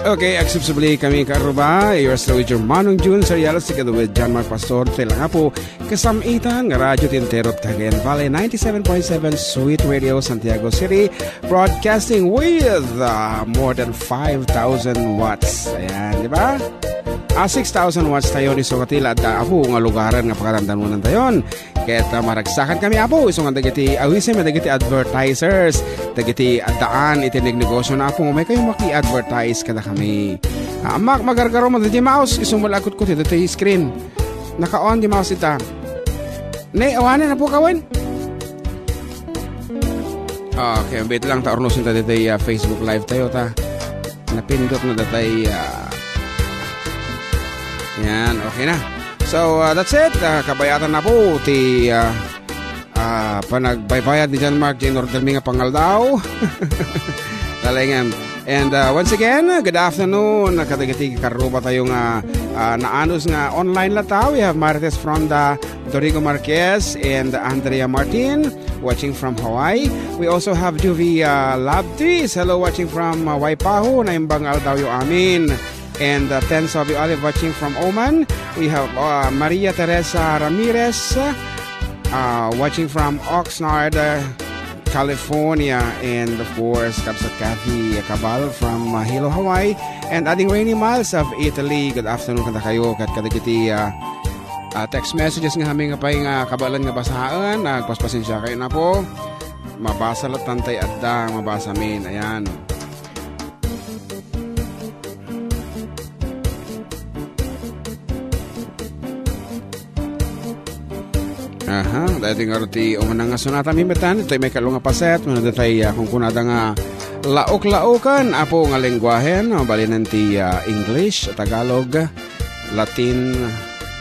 Okay, acceptably kami karuba. You're still with your Manong June Serialos together with John Mark Pastor. Tila nga po kasamitan nga Radyo Tinterot Cagayan Valley 97.7 Sweet Radio Santiago City, broadcasting with more than 5,000 watts. Ayan, di ba? 6,000 watts tayo ni Sokatila at ako nga lugaran nga pakarandanunan tayon. Kaya maragsakan kami apo isong nga dagiti awisim na dagiti advertisers dagiti daan itinig negosyo na apo may kayo maki-advertise kada kami. Magargaro mo dagiti mouse isong malakot ko dito screen. Naka-on di mouse ita. Nay awanan na po kawin. Okay, wait lang ta ornosin ta dito Facebook live tayo ta. Napindot na datay yan, okay na. So, that's it. Kabayatan na po ti panagbaybayad ni John Mark in order nga pangaldaw. Talingan. And once again, good afternoon. Nakadagiti karuba tayo nga naanos nga online lataw. We have Marites from the Dorigo Marquez and Andrea Martin watching from Hawaii. We also have Juvie Labtris. Hello, watching from Waipahu. Naimbang aldaw yung amin. And Ten Sabi Olive watching from Oman. We have Maria Teresa Ramirez watching from Oxnard, California. And of course, Kapsat Kathy Cabal from Hilo, Hawaii. And adding Rainy Miles of Italy. Good afternoon kada kayo. Kat kadagiti text messages nga kami nga pa yung kabalan nga basahaan. Nagpaspasensya kayo na po. Mabasa lang tantay adda. Mabasa min. Ayan. Aha, dahil nga roti umanang nga sunata mimitan, ito'y may kalunga paset, manada tayo kung kunada nga laok-laokan, apo nga lengguahen, balinan ti English, Tagalog, Latin,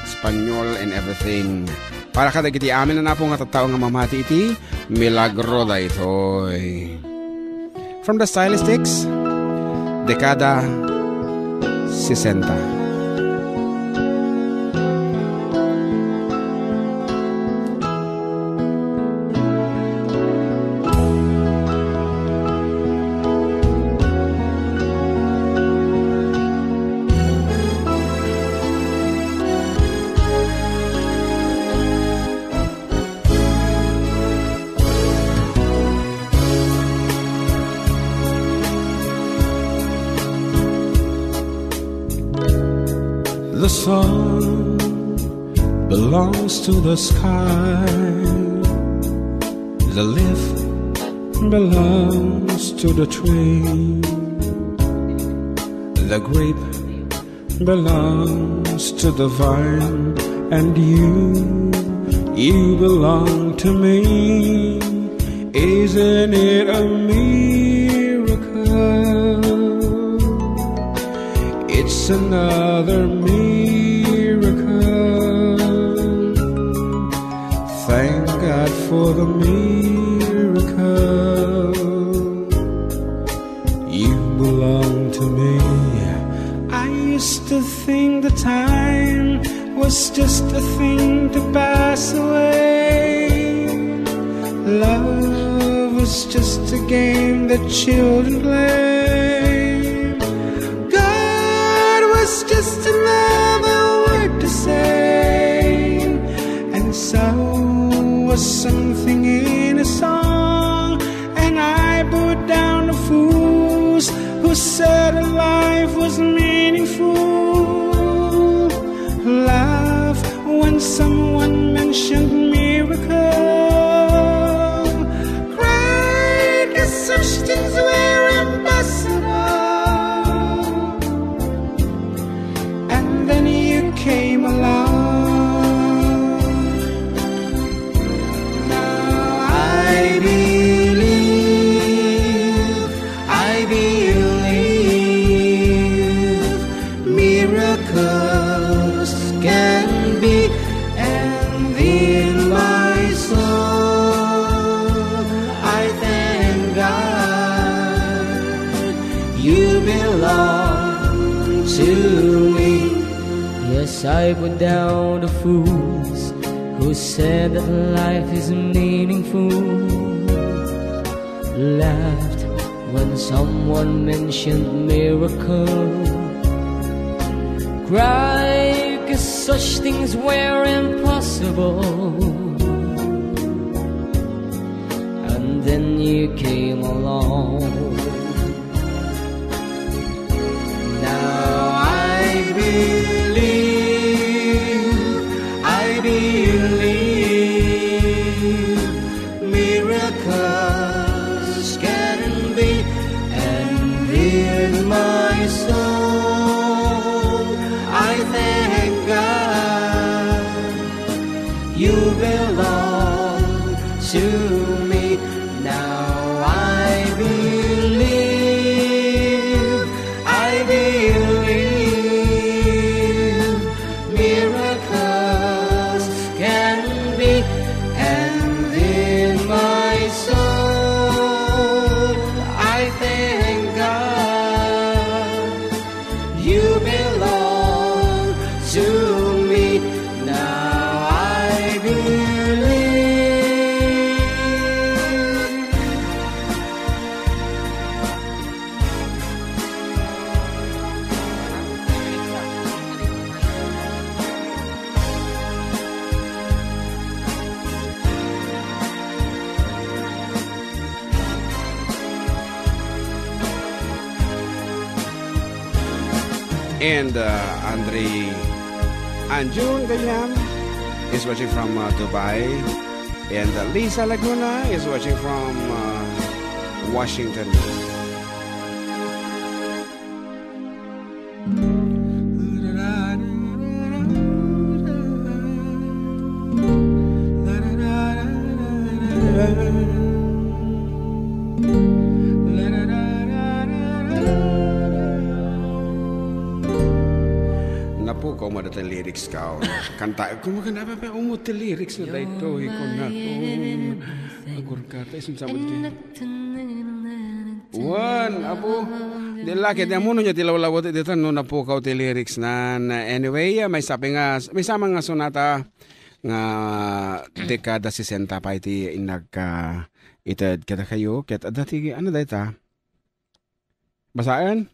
Espanyol, and everything. Para kadagiti amin na po nga tattao nga mamati iti, milagro da ito'y. From the Stylistics, dekada 60. The sun belongs to the sky. The leaf belongs to the tree. The grape belongs to the vine. And you belong to me. Isn't it a miracle? It's another miracle. Thank God for the miracle. You belong to me. I used to think the time was just a thing to pass away. Love was just a game that children play. God was just another word to say. And so was something in a song. And I put down the fools who said life was meaningful. Laugh when someone mentioned miracle. Cried as such things were impossible. And then you came along. I put down the fools who said that life is meaningful. Laughed when someone mentioned miracle. Cry, 'cause such things were impossible. And then you came along. Now I believe miracles can be, and in my soul I thank God you belong to me. Now I believe miracles can be, and in my soul I thank God you belong to me. Now I believe. And Andre Anjun Gayam is watching from Dubai. And Lisa Laguna is watching from Washington. Napo ko mo dati lyrics ka. Kanta ko maganda pa umot lyrics na dito ko na agur kata isin sabot di. Wan apo dilaki de muno nya tilaw-lawot dito no napo ka ti lyrics na anyway may sabi nga may sama nga sonata nga dekada 60 pa iti inag itad kada kayo ket dati ano data basaan.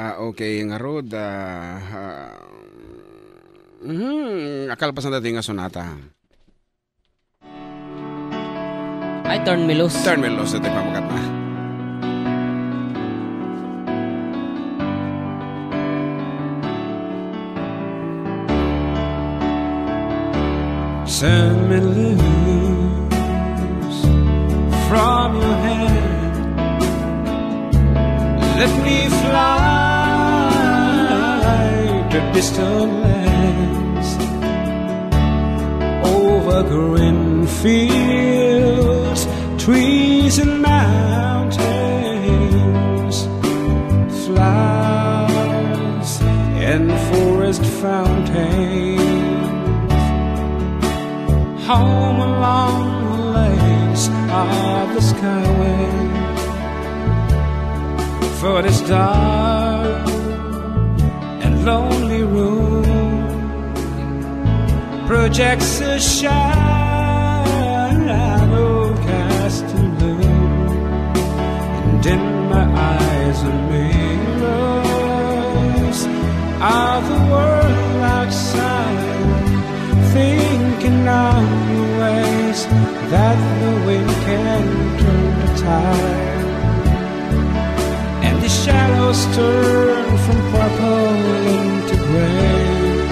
Okay, nga rod. Akal pa sa dating nga sonata. Ay, turn me loose. Turn me loose, ito yung pamagat na. Turn me loose from your hand. Let me fly to distant lands, over green fields, trees and mountains, flowers and forest fountains, home along the lakes of the skyway. For this dark and lonely room projects a shadow cast in blue, and in my eyes are mirrors of the world outside, thinking of the ways that the wind can turn the tide. The shadows turn from purple into gray,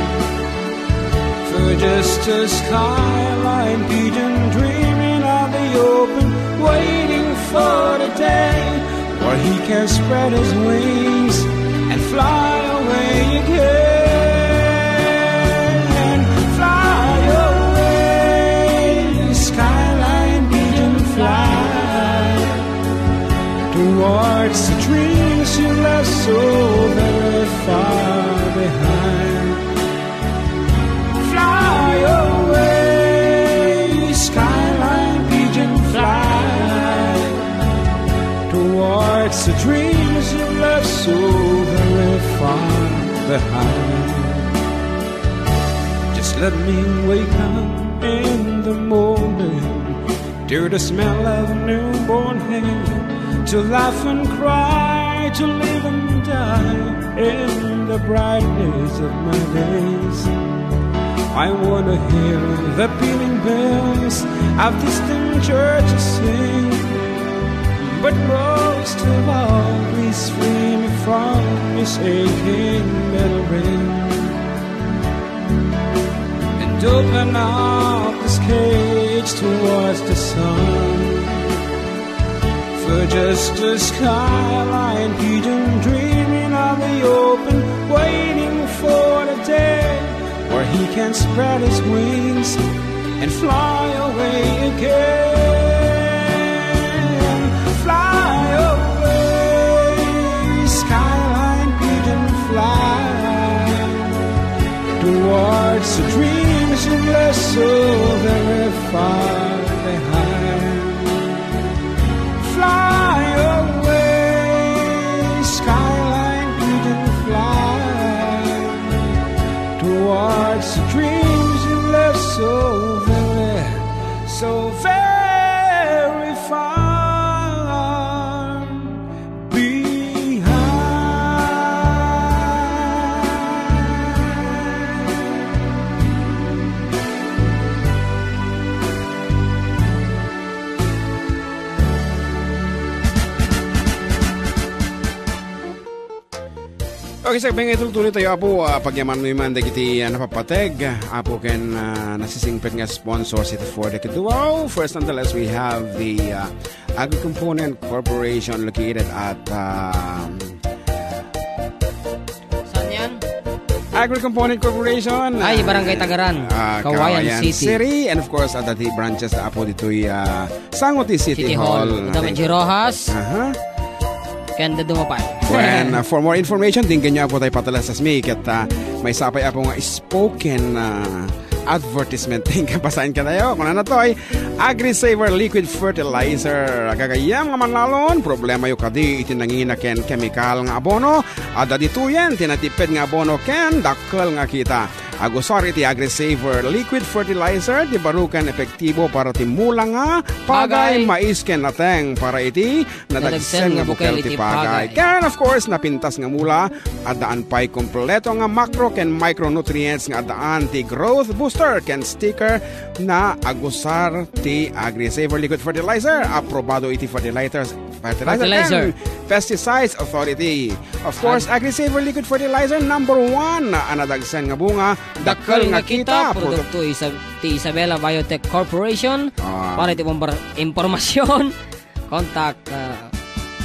for just a skyline pigeon dreaming of the open, waiting for the day where he can spread his wings and fly away again. Fly away, skyline pigeon, fly towards the dreams you left so very far behind. Fly away, skyline pigeon, fly towards the dreams you left so very far behind. Just let me wake up in the morning to the smell of newborn hay, to laugh and cry, to live and die in the brightness of my days. I wanna hear the pealing bells of distant churches sing, but most of all, please free me from this aching metal ring, and open up this cage towards the sun, for just a skyline pigeon dreaming of the open, waiting for the day where he can spread his wings and fly away again. Fly away, skyline pigeon, fly towards the dreams you left so very far behind. Fly away, skyline pigeon, fly towards the dreams you left so very far behind. Okay, sa bengay tuloy tayo apo pagyaman mo man dagiti napapateg apo ken nasisingpet nga sponsor ito for the Kiduao. First and the last, we have the Agri-Component Corporation located at Saan yan? Agri-Component Corporation Ay, Barangay Tagaran, Kawayan City. And of course at the branches na apo dito'y Sangoti City Hall. Damaji Rojas. Kanda dumapay. When for more information, tingnan niyo po tayo patala sa SMIC at may sapay po nga spoken advertisement. Tingnan pasahin ka tayo. Kung ano to ay AgriSaver Liquid Fertilizer. Gagayam nga manlalon, problema yung kadi itinangina ken chemical nga abono. Ada dito yan, tinatipid nga abono ken dakkel nga kita. Agusar iti AgriSaver Liquid Fertilizer di barukan epektibo para timula nga pagay mais ken nateng para iti nadagsen nga bukel iti pagay. Ken of course napintas nga mula adaan pay kompleto nga macro ken micronutrients nga adaan ti growth booster ken sticker na agusar ti AgriSaver Liquid Fertilizer. Aprobado iti fertilizer ken Pesticides Authority. Of course, AgriSaver Liquid Fertilizer #1 na anadagsen nga bunga dakkel nga kita. Produkto ti Isabela Biotech Corporation. Para iti impormasyon, contact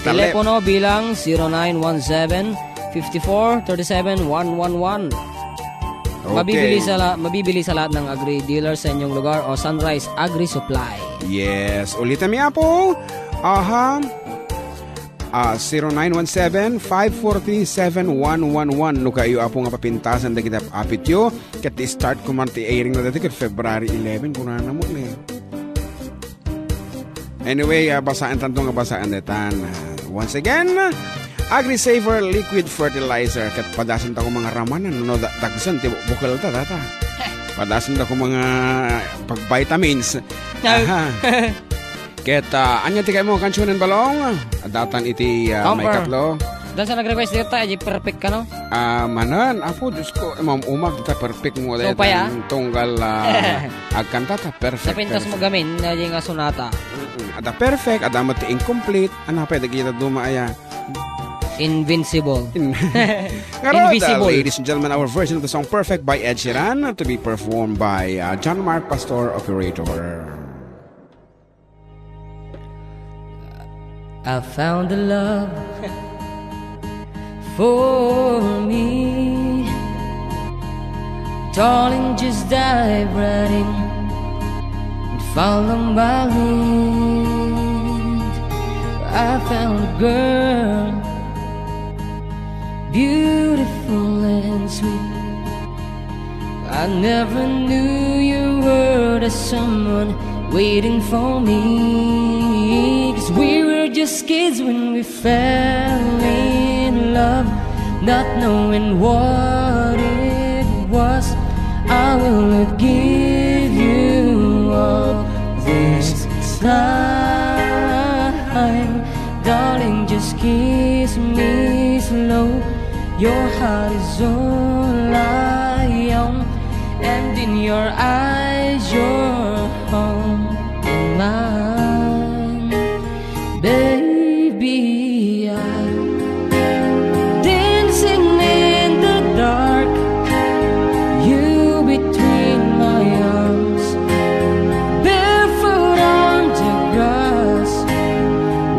telepono bilang 0917-5437-111. Okay. Mabibili sa lahat ng agri dealer sa inyong lugar o Sunrise Agri Supply. Yes, ulitin mi po. 0917-543-7111 no kayo apo nga papintasan da kita apit yo ket start ko man ti airing na dati ket February 11 kuna na mo ni. Anyway, basaan tanto nga basaan detan. Once again, AgriSaver Liquid Fertilizer ket padasan ta ko mga ramanan no dagsan ti bukal ta data. Padasan ta ko mga pag vitamins. Ket anya ti kay mo kansyonan balong datan iti may katlo. Dan sa nag-request dito tayo, perfect ka no? Manan, apo Diyos ko, umag kita perfect mo so pa tunggal agkanta ta perfect. Sa pintas mo gamin na yung sonata. Ada perfect, ada mati incomplete, ano pa kita dumaya. Invincible. Invisible. Ladies and gentlemen, our version of the song Perfect by Ed Sheeran to be performed by John Mark Pastor, operator. I found a love for me, darling, just dive right in and follow my lead. I found a girl, beautiful and sweet. I never knew you were the someone waiting for me, 'cause we were just kids when we fell in love, not knowing what it was. I will not give you all this time. kiss me slow. Your heart is all I own, and in your eyes you're home in mine. Baby, I'm dancing in the dark, you between my arms, barefoot on the grass,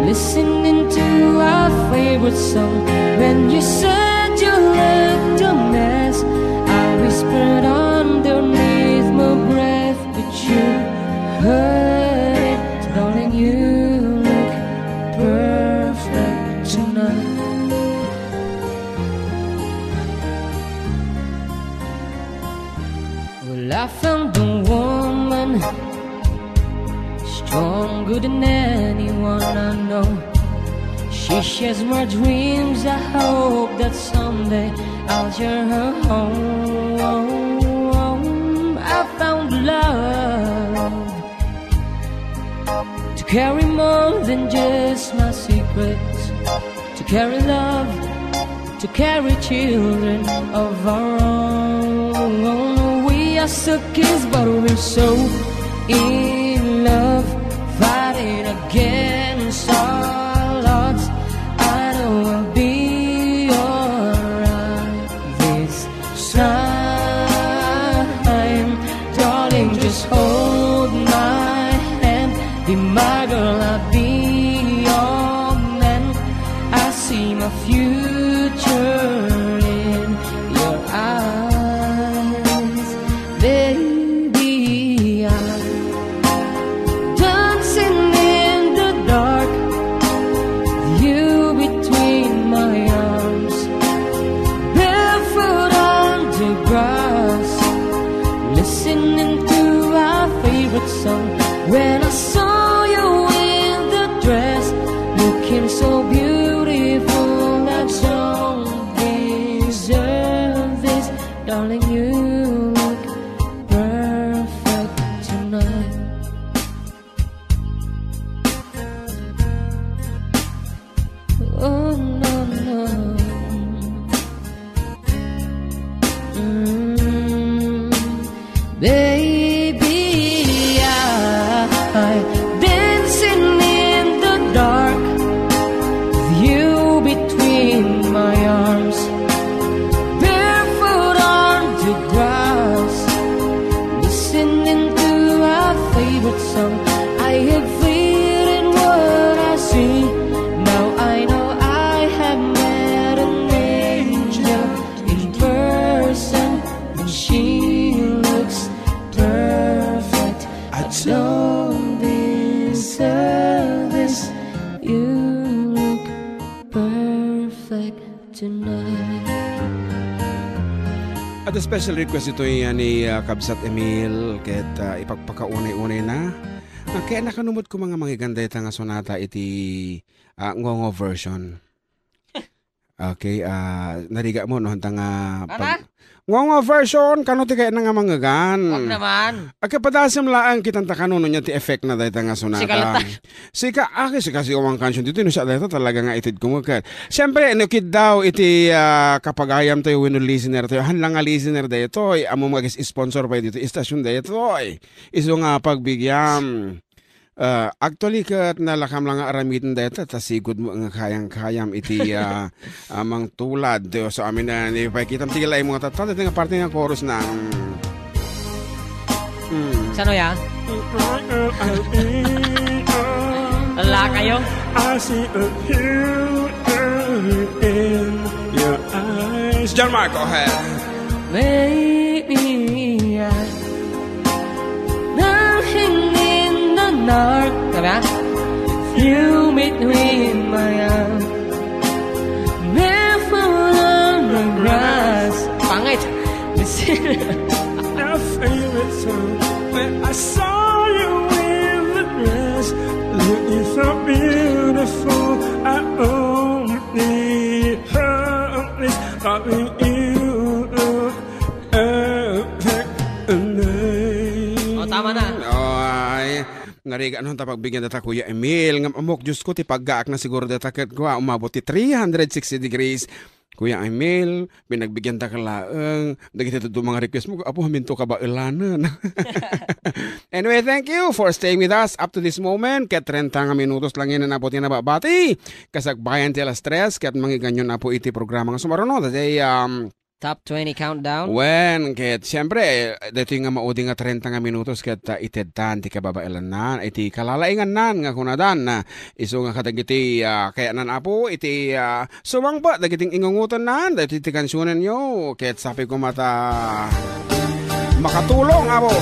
listening to our favorite song. When you said you left a mess, I whispered underneath my breath, but you heard it. Darling, you look perfect tonight. Well, I found a woman stronger than anyone I know. She shares my dreams. I hope that someday I'll share her home. I found love to carry more than just my secrets, to carry love, to carry children of our own. We are so kids, but we're so in love, fighting against all odds. I know I'll be alright this time. Darling, just hold my hand. Be my girl, I'll be your man. I see my future in your eyes. Baby, I'm dancing in the dark, you between my arms, barefoot on the grass, listening to our favorite song. When I saw you in the dress, looking so beautiful, I don't deserve this. Darling, you look perfect tonight. Oh no, no. Baby, I dancing in the dark, with you between my arms, barefoot on the grass, listening to our favorite song. I have faith in what I see. Now I know I have met an angel in person, and she looks perfect. I don't deserve this. You look perfect tonight. At a special request ito ni Kabsat Emil ket ipagpakaunay-unay na. Kaya nakanumot ko mga ganda ita nga sonata iti ngongo version. Okay, nariga mo no hantang ngongo version kano ti kaya nga mga gan. Wag naman. Agkapadasam laang kitanta kanuno niya ti effect na dayta nga sonata. Sika si umang kansion dito no siya dayta talaga nga itid kumukat. Siyempre nukid daw iti kapagayam tayo wino listener tayo hanlang nga listener dayto amo mag-sponsor pa dito istasyon dayto iso nga pagbigyam. Actually kat nalakam lang nga aramitin dayta tasigod mo nga kayang-kayam iti amang tulad so amin na ipakitang tigilay mga tatata ito nga parte ng chorus ng Sano ya? Ala kayo? I see a beauty in your eyes. John Mark, go ahead. Maybe nothing in the dark. Sabi ha? You between my arms, barefoot on the grass. Pangit. Our favorite song. When I saw you in the dress, looking so beautiful, I only heard this loving you look perfect tonight. O, tama na. Ay, Nga rin, anong tapagbigyan data Kuya Emil. Nga amok, Diyos ko, tipagaak na siguro data kat ko, umabot ti 360 degrees. Kuya Emil, pinagbigyan ta kalaang, dagiti ito mga request mo, apo, haminto ka ba ilanan? Anyway, thank you for staying with us up to this moment. Kat 30 minutos lang yun na po tinababati. Kasagbayan ti alas 3, kat mangiganyon na po iti programa nga sumarono. Dati, Top 20 countdown. When, ket siyempre, dito nga maudi nga 30 nga minutos ket itedtan ti kababailan nan, iti kalalaingan nan nga kunadan na iso nga katagiti kaya nan apo, iti sumang pa, dagiting ingungutan nan, dito iti kansyonan nyo, ket sabi ko mata makatulong apo.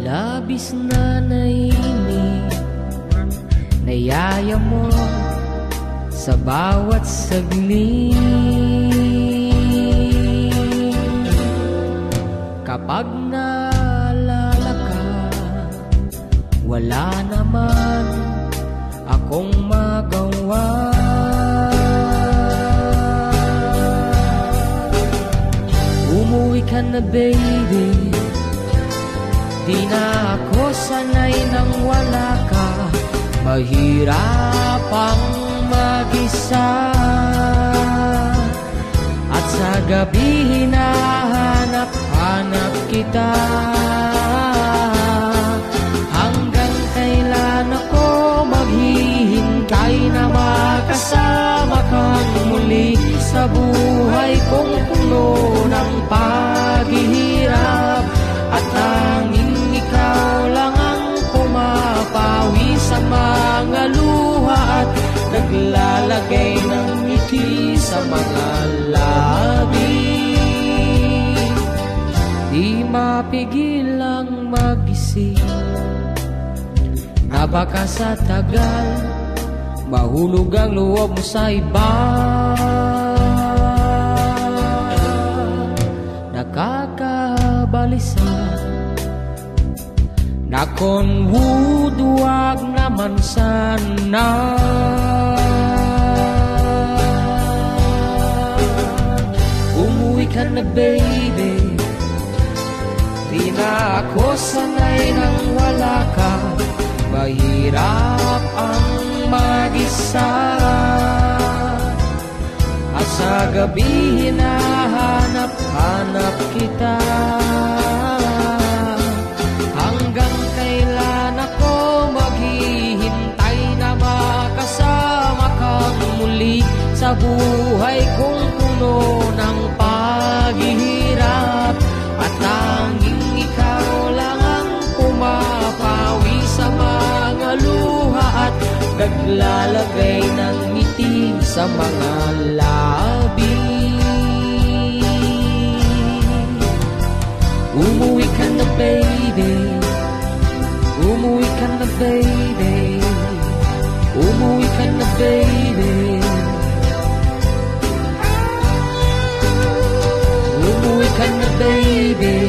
Labis na nainig, nayaya mo sa bawat saglit. Kapag naalala ka, wala naman akong magawa. Umuwi ka na baby, di na ako sanay nang wala ka. Mahirap ang mag-isa, at sa gabi hinahanap-hanap kita. Hanggang kailan ako maghihintay na makasama kang muli sa buhay kong puno ng paghihirap. At tanging ikaw lang ang pumapawi sa mga luha at naglalagay ng ngiti sa mga labi. Di mapigil ang mag-isip na baka sa tagal mahulog ang loob mo sa iba. Nakakabalisa na kung huwag naman sana. Umuwi ka na baby, di na ako sanay nang wala ka. Mahirap ang mag-isa, at sa gabi hinahanap-hanap kita. Hanggang kailan ako maghihintay na makasama kang muli sa buhay kong puno ng paghihirap. At tanging ikaw lang ang pumapawi sa mga luha at naglalagay ng ngiti sa mga labi. Umuwi ka na baby, umuwi ka na baby, umuwi ka na baby. Umuwi ka na baby,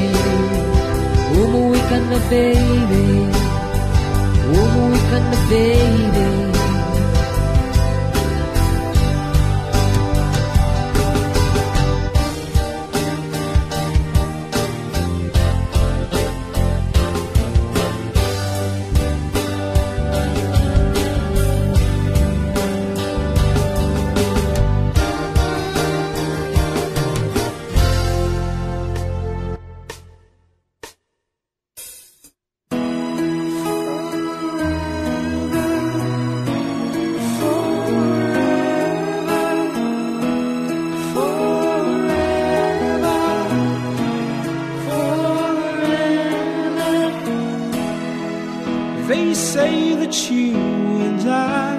umuwi ka na baby, umuwi ka na baby. They say that you and I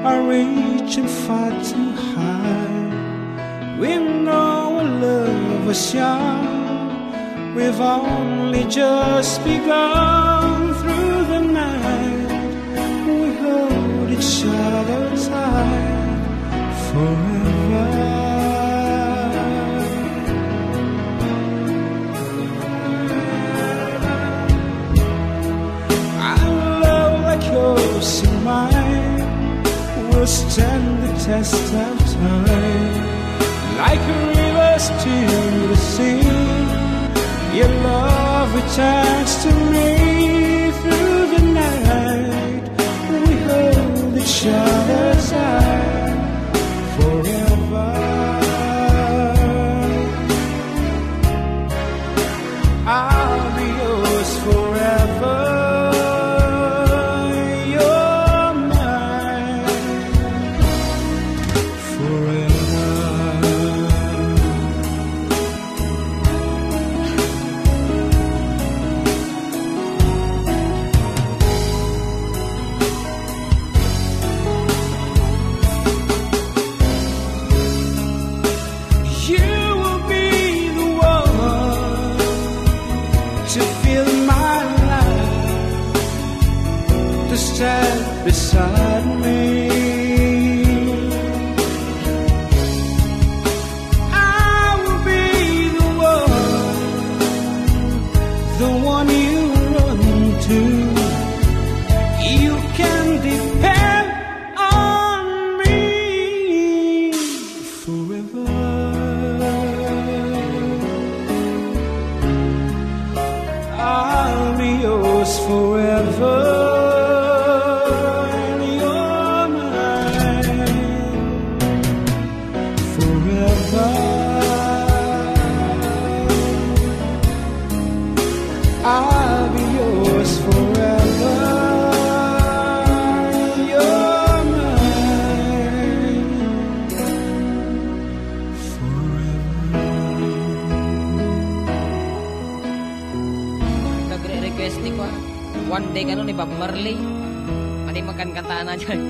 are reaching far too high. We know our love was young, we've only just begun. Through the night we hold each other tight forever. stand the test of time. Like rivers to the sea, your love returns to me. Through the night we hold each other's hand forever. I'll be yours forever. You're mine forever. You will be the one to fill my life, to stand beside me. I will be the one you run to. You can depend on me forever. I'll be yours forever. And you're mine forever. I'll be yours forever. You're mine forever. Nagre-request ni ko, one day ka nun ni Bob Marley. Ano yung makan kantaan na dyan?